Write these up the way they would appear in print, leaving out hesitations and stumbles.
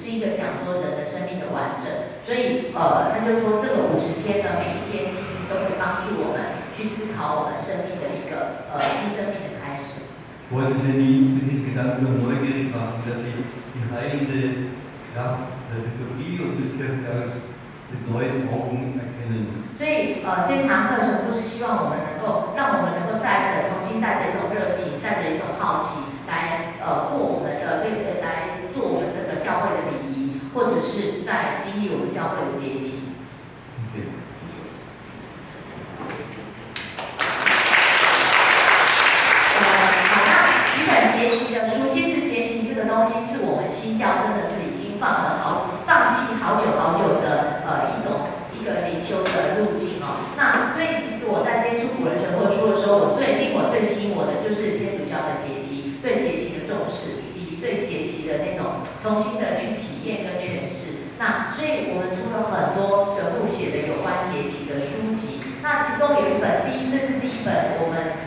是一个讲说人的生命的完整。所以他就说这个50天呢，每一天其实都会帮助我们去思考我们生命的一个新生命的开始。Ich wollte Sie nie mit diesen Gedanken nur neugierig machen, dass Sie die heilende Kraft der Liturgie und des Kirchenjahres mit neuen Augen erkennen. 所以这堂课神父是希望我们能够让我们能够重新带着一种热情，带着一种好奇来过我们的来做我们这个教会的礼仪，或者是在经历我们教会的节期。谢谢。好，那几本节期的书，其实节期这个东西是我们新教真的是已经放弃好久的一个灵修的路径哦。那所以其实我在接触古人神父书的时候，令我最吸引我的就是天主教的节期，对节期的重视，以及对节期的那种重新的去体验跟诠释。那所以我们出了很多神父写的有关节期的书籍。那其中有一本，这是第一本我们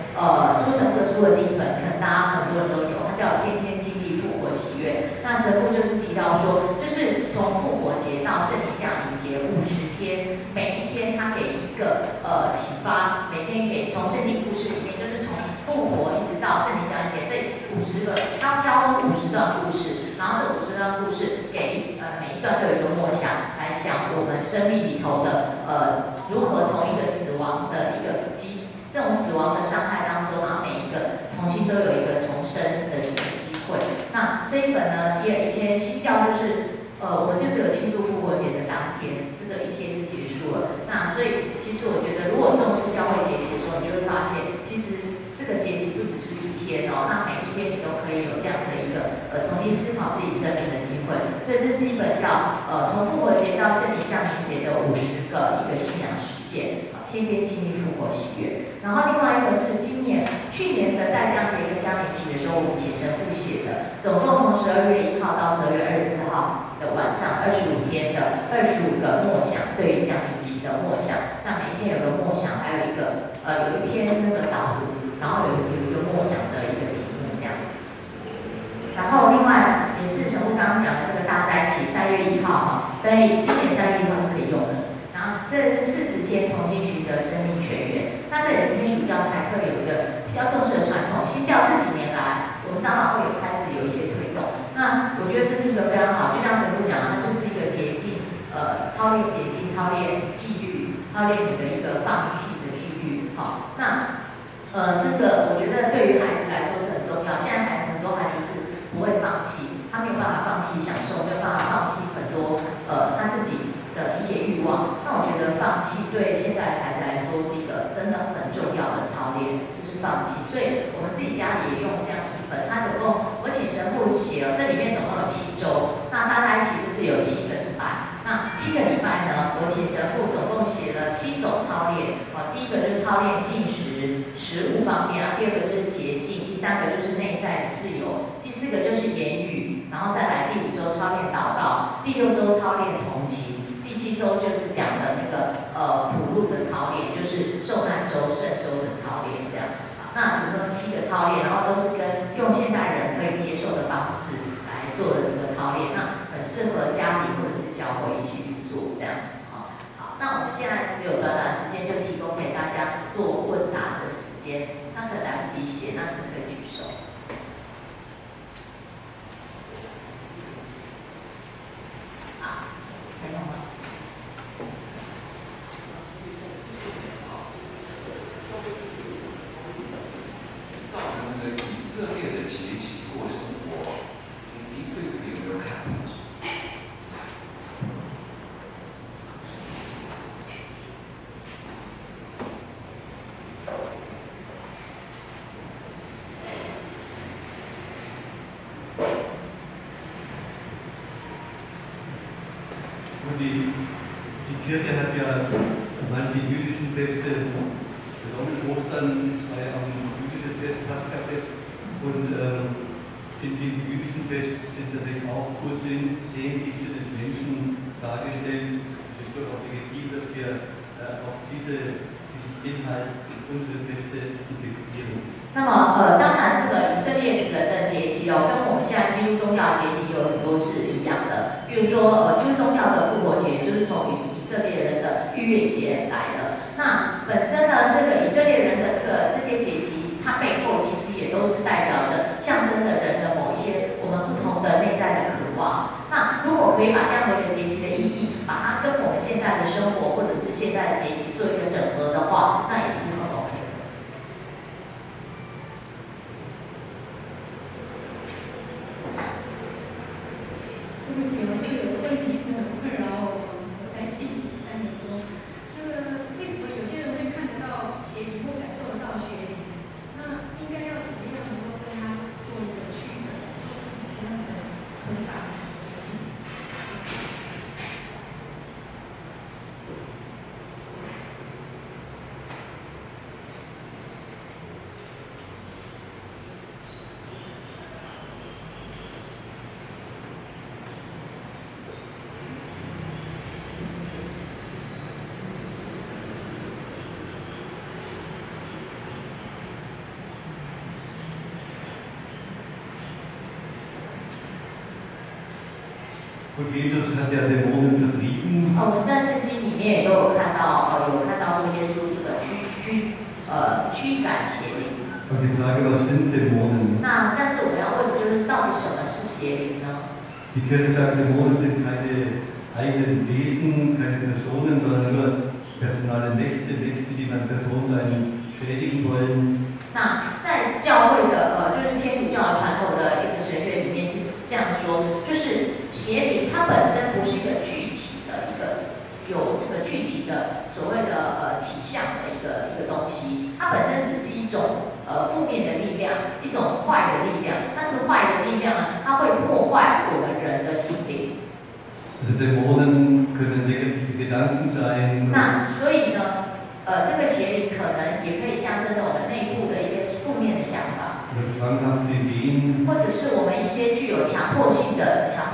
出神父的书的第一本，可能大家很多人都有，它叫《天天经历复活喜悦》。那神父就是提到说，就是从复活节到圣灵降临节50天，每一天他给一个启发，每天从圣经故事里面，就是从复活一直到圣灵降临节这50个，他挑出50段故事，然后这50段故事给每一段都有一个默想，来想我们生命里头的如何从一个死亡的这种死亡的伤害当中，然后每一个重新都有一个重生的一个机会。那这一本呢，以前新教就是我们就只有庆祝复活节的当天，就只有一天就结束了。那所以其实我觉得，如果重视教会节期的时候，你就会发现，其实这个节期不只是一天哦，那每一天你都可以有这样的一个重新思考自己生命的机会。所以这是一本叫从复活节到圣灵降临节的50个一个信仰实践，天天经历复活喜悦。然后另外一个是去年的代降节跟降临期的时候，我们请神父写的，总共从12月1号到12月24号的晚上25天的25个默想，对于降临期的默想。那每天有个默想，还有一篇那个导读，然后有一个默想的一个题目这样。然后另外也是神父刚刚讲的这个大斋期，3月1号今年3月1号就可以用了。然后这40天重新寻得生命泉源。那这也是天主教台特有一个比较重视的传统。新教这几年来，我们长老会有开始有一些推动。那我觉得这是一个非常好，就像神父讲的，它就是一个捷径，操练捷径，操练纪律，操练你的一个放弃的纪律。好，那这个我觉得对于孩子来说是很重要。现在很多孩子是不会放弃，他没有办法放弃享受，没有办法放弃很多他自己的一些欲望。那我觉得放弃对现在的孩子来说是一个真的很重要的操练，就是放弃。所以我们自己家里也用这样一本，它总共我请神父写了，这里面总共有7周，那大家一起就是有7个礼拜。那7个礼拜呢，我请神父总共写了7种操练。第一个就是操练进食、食物方面，第二个就是洁净，第3个就是内在的自由，第4个就是言语，然后再来第5周操练祷告，第6周操练同情，第7周就是讲的那个普路的操练，就是受难周、圣周的操练这样。那总共7个操练，然后都是用现代人可以接受的方式来做的这个操练，那很适合家里或者是教会一起去做这样子。好，那我们现在只有短短的时间，就提供给大家做问答的时间。那可能来不及写，那你可以举手。好，还有吗？造成那个以色列的节期过生活，您对这个有没有看法？Die Kirche hat ja manche jüdischen Feste genommen. Ostern war ja auch ein jüdisches Fest, Paschafest. Und in diesem jüdischen Fest sind natürlich auch Sehnsüchte des Menschen dargestellt. Es ist durchaus legitim, dass wir auch diesen Inhalt in unsere Feste integrieren. 那么当然，这个以色列人的节期跟我们现在基督宗教节期有很多是一样的。比如比如说基督宗教的复活节就是从以色列人的逾越节来的。那本身呢，这个以色列人的这些节期，它背后其实也都是代表着象征的人的某一些我们不同的内在的渴望。那如果可以把这样的一个节期的意义，把它跟我们现在的生活或者是现在的节期做一个整合的话，那也是很 OK 的。对不起，我就有个问题一直很困扰我才信主3年多。为什么有些人会看得到邪灵或感受得到邪灵？那应该要怎么样能够跟他做一个区分，跟他的回答接近？Und Jesus hat ja Dämonen vertrieben. 我们在圣经里面也都有看到说耶稣这个驱赶邪灵。Und die Frage, was sind Dämonen? 那但是我们要问的就是到底什么是邪灵呢？ Die Kirche sagt, Dämonen sind keine eigenen Wesen, keine Personen, sondern nur personale Mächte, die einer Person sein schädigen wollen. 那在教会的就是天主教传统的一个神学里面是这样说，就是邪灵它本身不是一个具体的有这个具体的所谓的体相的一个东西，它本身只是一种负面的力量，一种坏的力量。那这个坏的力量呢，它会破坏我们人的心灵。Also Dämonen können negative Gedanken sein. 那所以呢，这个邪灵可能也可以象征着我们内部的一些负面的想法， Oder zwanghafte Ideen. 或者是我们一些具有强迫性的想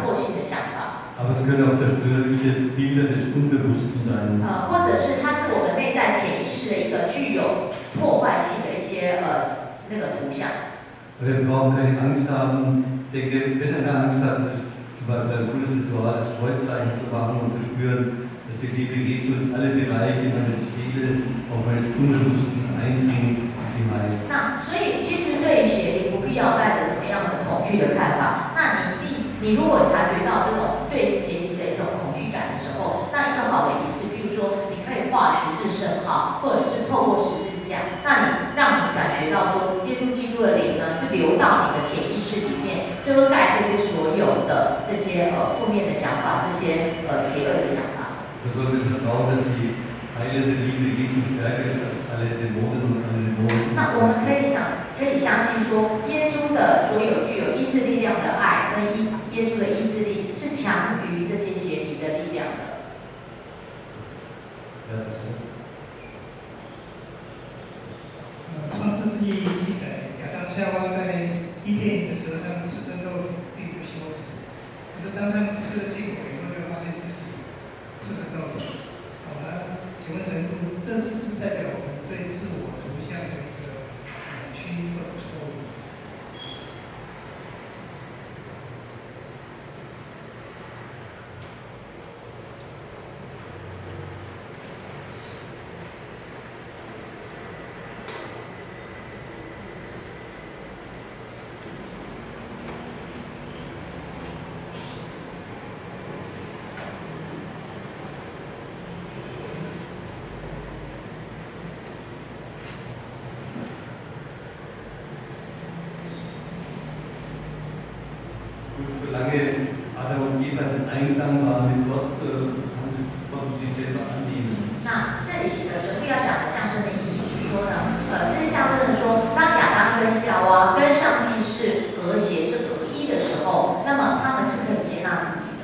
法。 Aber es können auch zerstörerische Bilder des Unbewussten sein. 或者是它是我们内在潜意识的一个具有破坏性的一些那个图像。 Wir brauchen keine Angst haben. Ich denke, wenn einer Angst hat, zum Beispiel ein gutes Ritual, das Kreuzzeichen zu machen und zu spüren, dass die Liebe Jesu in alle Bereiche meiner Seele, auch meines Unbewussten eindringt und sie heilt. 那所以其实对于邪灵不必要带着怎么样的恐惧的看法。那你如果察觉到这种对邪灵的一种恐惧感的时候，那一个好的仪式，比如说你可以画十字圣号，或者是透过十字架，让你感觉到说耶稣基督的灵呢是流到你的潜意识里面，遮盖这些所有的这些负面的想法，这些邪恶的想法。 Wir sollten vertrauen, dass die heilende Liebe Jesu stärker ist als alle Dämonen und alle Dämonen. 那我们可以相信说，耶稣的所有具有医治力量的爱跟耶稣的医治力是强于这些邪灵的力量的。创世纪记载，亚当夏娃在伊甸园的时候，他们吃生肉并不羞耻，可是当他们吃了禁果以后，就发现自己吃了肉体。好了，请问神父，这是不是代表我们对自我图像的一个扭曲或者错误？Solange Adam und Eva in Einklang waren mit Gott, konnten sie selber annehmen. 那这里的神父要讲的象征的意义是说呢，这是象征的说，当亚当跟夏娃跟上帝是和谐、是合一的时候，那么他们是可以接纳自己的。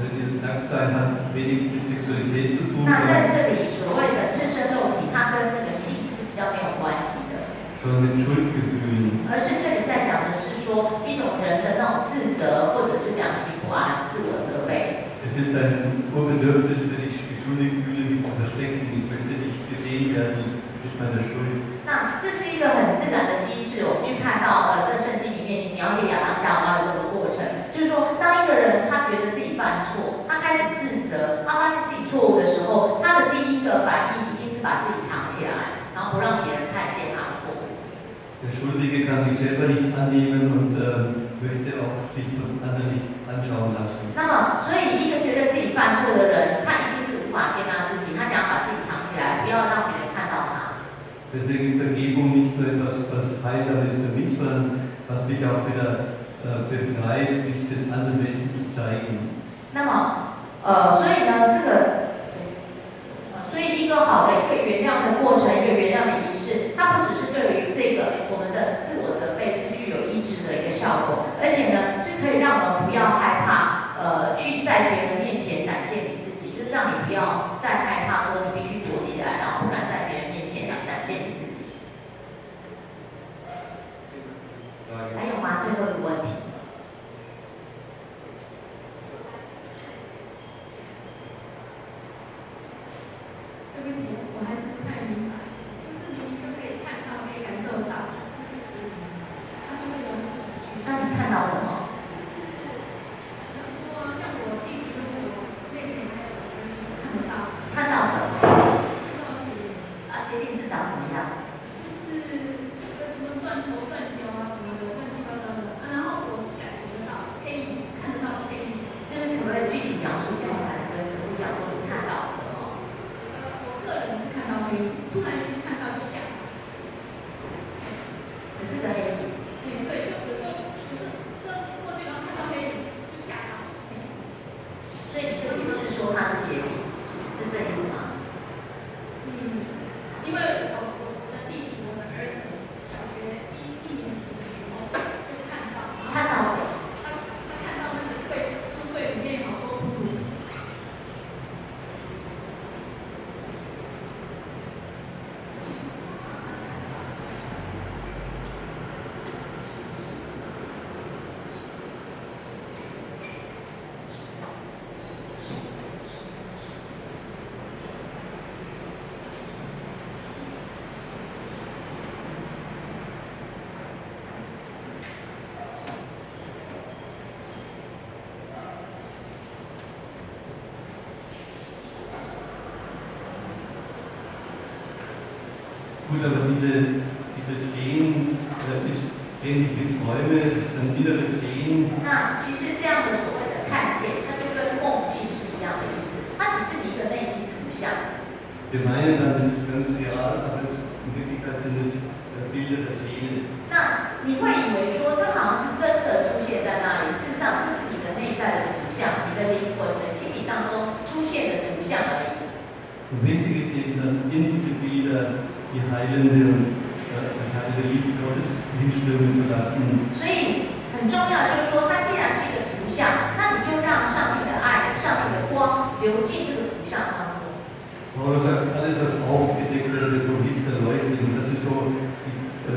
Dieses Nacktsein hat wenig mit Sexualität zu tun, 那在这里所谓的赤身肉体，它跟那个性是比较没有关系的。 sondern mit Schuldgefühlen. 而是这里在讲的是说一种人的那种自责，或者是良心不安、自我责备。Es ist ein Urbedürfnis, wenn ich mich schuldig fühle, mich zu verstecken. Ich möchte nicht gesehen werden mit meiner Schuld. 那这是一个很自然的机制，我们去看到这圣经里面描写亚当夏娃的这个过程，就是说，当一个人他觉得自己犯错，他开始自责，他发现自己错误的时候，他的第一个反应一定是把自己藏起来，然后不让别人看见他的错误。Der Schuldige kann sich selber nicht annehmen und möchte auch sich von anderen nicht anschauen lassen. 那么，所以一个觉得自己犯错的人，他一定是无法接纳自己，他想要把自己藏起来，不要让别人看到他。Deswegen ist Vergebung nicht nur etwas, was heilsam ist für mich, sondern was mich auch wieder befreit, mich den anderen Menschen zu zeigen. 那么，所以呢，所以一个好的一个原谅的过程，一个原谅的仪式，它不只是对于这个我们的自我责备是具有医治的一个效果，而且呢，是可以让我们不要害怕，去在别人面前展现你自己，就是让你不要再害怕说你必须躲起来，然后不敢在别人面前展现你自己。还有吗？最后一个问题。对不起，我还是不太明白，就是明明就可以看到，可以感受到，就是他就会有那种那你看到什么？说像我弟弟跟我妹妹还有儿子看得到，看到什么？看到鞋鞋底是长什么样子？就是什么断头断脚啊什么的，乱七八糟的。然后我是感觉得到黑影，看得到黑影。就是可不可以具体描述，这样才能跟神父讲说你看到什么？我个人是看到黑影，突然间看到就吓到。只是个黑影。对，就有时候就是这过去然后看到黑影就吓到。所以你就解释说它是鞋底，是这意思吗？因为我的弟弟，我的儿子，小学一年级的时候就看到，看到什么？他看到那个书柜里面有好多骷髅。Gut, aber dieses Sehen ist ähnlich wie Träume, das ist ein inneres Sehen. 那其实这样的所谓的看见，它就跟梦境是一样的意思，它只是你一个内心图像。Wir meinen dann, das ist ganz real, aber in Wirklichkeit sind es Bilder der Seele. 那你会以为说这好像是真的出现在那里，事实上这是你的内在的图像，你的灵魂的心理当中出现的图像而已。Und wichtig ist eben dann in diese Bilder die heilende, das heilende Licht Gottes hinströmen zu lassen. 所以很重要就是说，它既然是一个图像，那你就让上帝的爱、上帝的光流进这个图像当中。Paulus sagt, alles was aufgedeckt wird, wird vom Licht erleuchtet. Und das ist so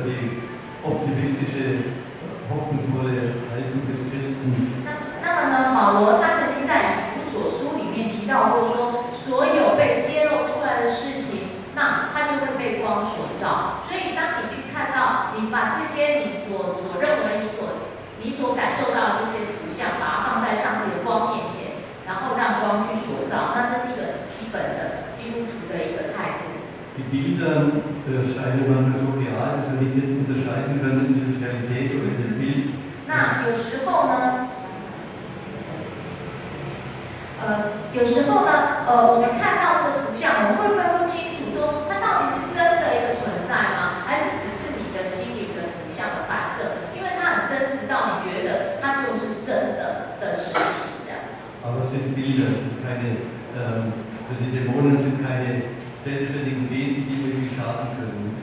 die optimistische, hoffnungsvolle Haltung des Christen. 那么呢，保罗他曾经在以弗所书里面提到过说，所有被揭露出来的事情，那它就会被光所照。所以当你去看到，你把这些你所认为你所感受到的这些图像，把它放在上帝的光面前，然后让光去所照，那这是一个基本的基督徒的一个态度。Die Bilder scheinen manchmal so real, dass wir nicht unterscheiden können, ist es Realität oder ist es Bild. 那有时候呢，我们看到这个图像，我们会分不清楚说它到底是真的一个存在吗？还是只是你的心灵的图像的反射？因为它很真实到你觉得它就是真的实体这样。Aber es sind Bilder, es sind keine, die Dämonen sind keine selbstständigen Wesen, die irgendwie schaden können.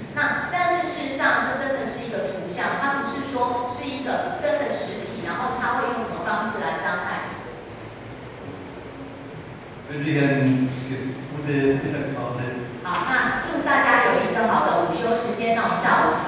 但是事实上，这真的是一个图像，它不是说是一个真的实体，然后它会用什么方式来伤害你。Wünsche ich eine gute Mittagspause. 好，那祝大家有一个好的午休时间，那我们下午